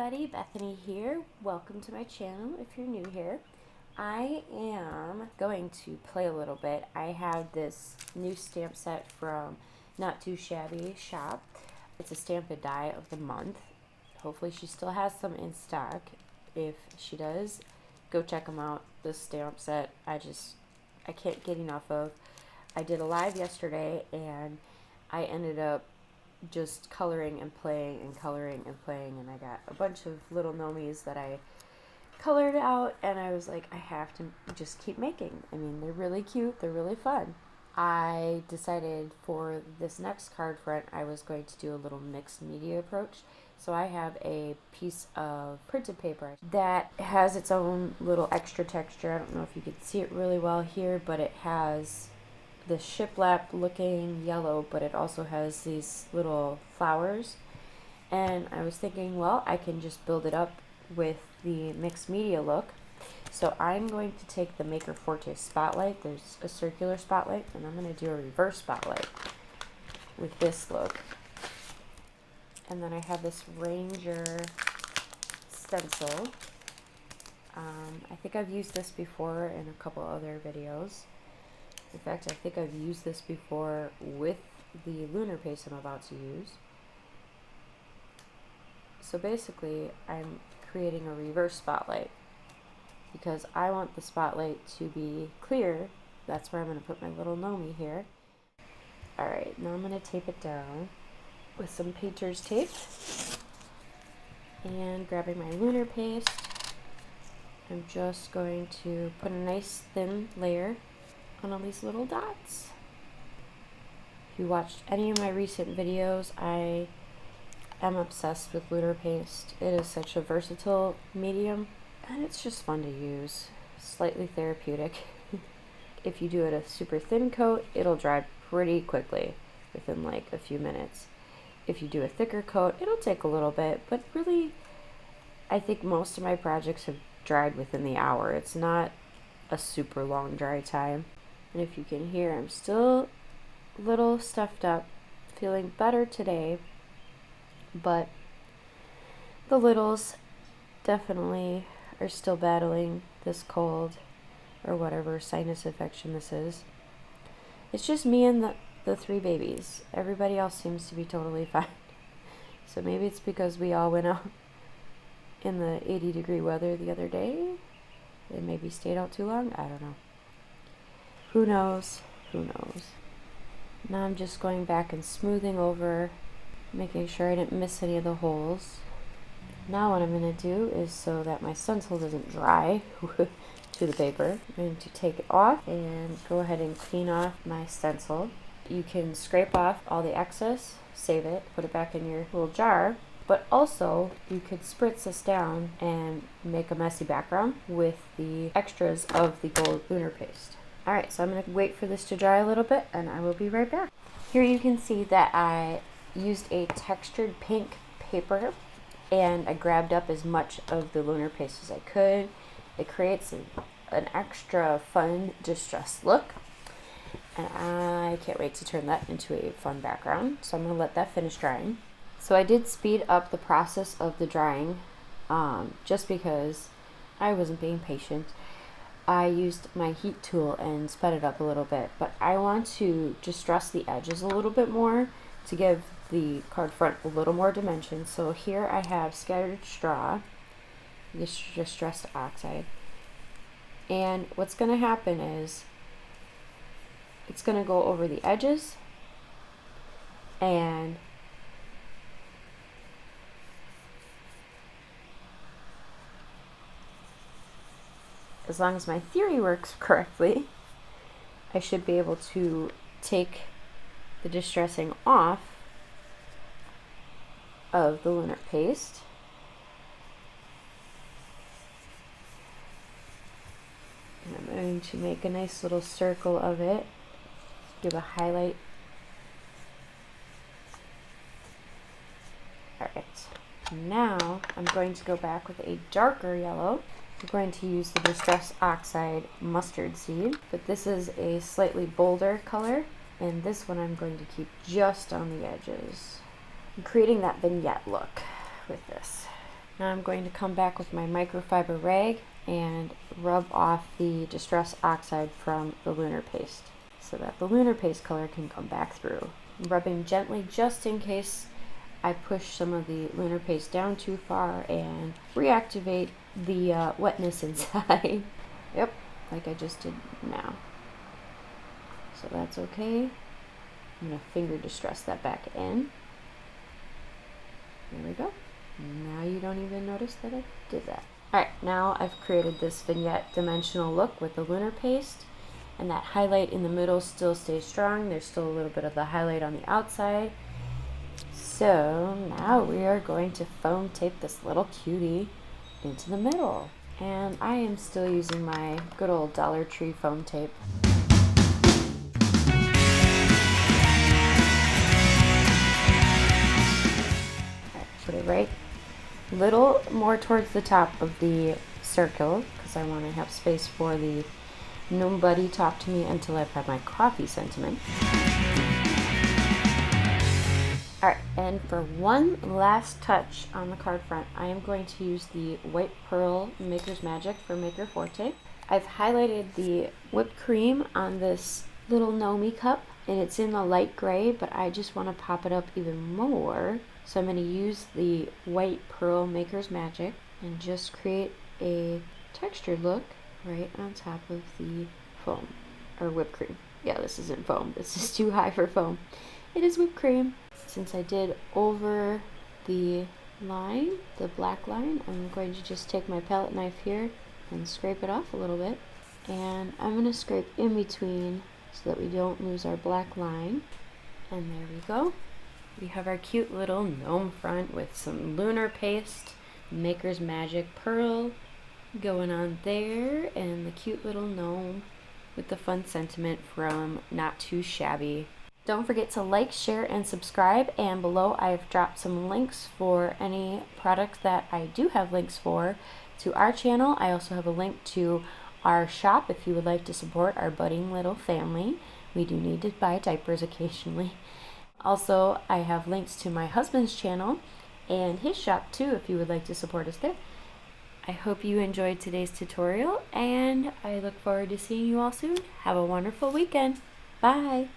everybody, Bethany here. Welcome to my channel if you're new here. I am going to play a little bit. I have this new stamp set from Not Too Shabby Shop. It's a stamp and die of the month. Hopefully she still has some in stock. If she does, go check them out. This stamp set I can't get enough of. I did a live yesterday and I ended up just coloring and playing and coloring and playing, and I got a bunch of little gnomes that I colored out, and I was like, I have to just keep making. I mean, they're really cute, they're really fun. I decided for this next card front I was going to do a little mixed media approach. So I have a piece of printed paper that has its own little extra texture. I don't know if you can see it really well here, but it has the shiplap looking yellow, but it also has these little flowers. And I was thinking, well, I can just build it up with the mixed media look. So I'm going to take the Maker Forte spotlight. There's a circular spotlight, and I'm going to do a reverse spotlight with this look. And then I have this Ranger stencil. I think I've used this before in a couple other videos. In fact, I think I've used this before with the lunar paste I'm about to use. So basically, I'm creating a reverse spotlight because I want the spotlight to be clear. That's where I'm going to put my little gnome here. Alright, now I'm going to tape it down with some painter's tape. And grabbing my lunar paste, I'm just going to put a nice thin layer on all these little dots. If you watched any of my recent videos, I am obsessed with lunar paste. It is such a versatile medium, and it's just fun to use. Slightly therapeutic. If you do it a super thin coat, it'll dry pretty quickly, within like a few minutes. If you do a thicker coat, it'll take a little bit, but really, I think most of my projects have dried within the hour. It's not a super long dry time. And if you can hear, I'm still a little stuffed up, feeling better today, but the littles definitely are still battling this cold or whatever sinus infection this is. It's just me and the three babies. Everybody else seems to be totally fine. So maybe it's because we all went out in the 80-degree weather the other day. They maybe stayed out too long. I don't know. Who knows? Who knows? Now I'm just going back and smoothing over, making sure I didn't miss any of the holes. Now what I'm going to do is, so that my stencil doesn't dry to the paper, I'm going to take it off and go ahead and clean off my stencil. You can scrape off all the excess, save it, put it back in your little jar, but also you could spritz this down and make a messy background with the extras of the gold lunar paste. Alright, so I'm going to wait for this to dry a little bit, and I will be right back. Here you can see that I used a textured pink paper, and I grabbed up as much of the lunar paste as I could. It creates an extra fun distressed look, and I can't wait to turn that into a fun background. So I'm going to let that finish drying. So I did speed up the process of the drying, just because I wasn't being patient. I used my heat tool and sped it up a little bit, but I want to distress the edges a little bit more to give the card front a little more dimension. So here I have scattered straw, this distressed oxide, and what's going to happen is it's going to go over the edges, and as long as my theory works correctly, I should be able to take the distressing off of the lunar paste. And I'm going to make a nice little circle of it, give a highlight. Alright, now I'm going to go back with a darker yellow. I'm going to use the Distress Oxide Mustard Seed, but this is a slightly bolder color, and this one I'm going to keep just on the edges. I'm creating that vignette look with this. Now I'm going to come back with my microfiber rag and rub off the Distress Oxide from the lunar paste so that the lunar paste color can come back through. I'm rubbing gently just in case I push some of the lunar paste down too far and reactivate the wetness inside. Yep, like I just did now. So that's okay. I'm going to finger distress that back in. There we go. Now you don't even notice that I did that. Alright, now I've created this vignette dimensional look with the lunar paste, and that highlight in the middle still stays strong. There's still a little bit of the highlight on the outside. So now we are going to foam tape this little cutie into the middle. And I am still using my good old Dollar Tree foam tape. Put it right little more towards the top of the circle because I want to have space for the gnome buddy talk to me until I've had my coffee sentiment. Alright, and for one last touch on the card front, I am going to use the White Pearl Maker's Magic for Maker Forte. I've highlighted the whipped cream on this little gnome cup, and it's in the light gray, but I just want to pop it up even more. So I'm going to use the White Pearl Maker's Magic and just create a textured look right on top of the foam, or whipped cream. Yeah, this isn't foam. This is too high for foam. It is whipped cream. Since I did over the line, the black line, I'm going to just take my palette knife here and scrape it off a little bit. And I'm going to scrape in between so that we don't lose our black line. And there we go. We have our cute little gnome front with some lunar paste, Maker's Magic pearl going on there, and the cute little gnome with the fun sentiment from Not Too Shabby. Don't forget to like, share, and subscribe, and below I've dropped some links for any products that I do have links for to our channel. I also have a link to our shop if you would like to support our budding little family. We do need to buy diapers occasionally. Also, I have links to my husband's channel and his shop too if you would like to support us there. I hope you enjoyed today's tutorial, and I look forward to seeing you all soon. Have a wonderful weekend. Bye!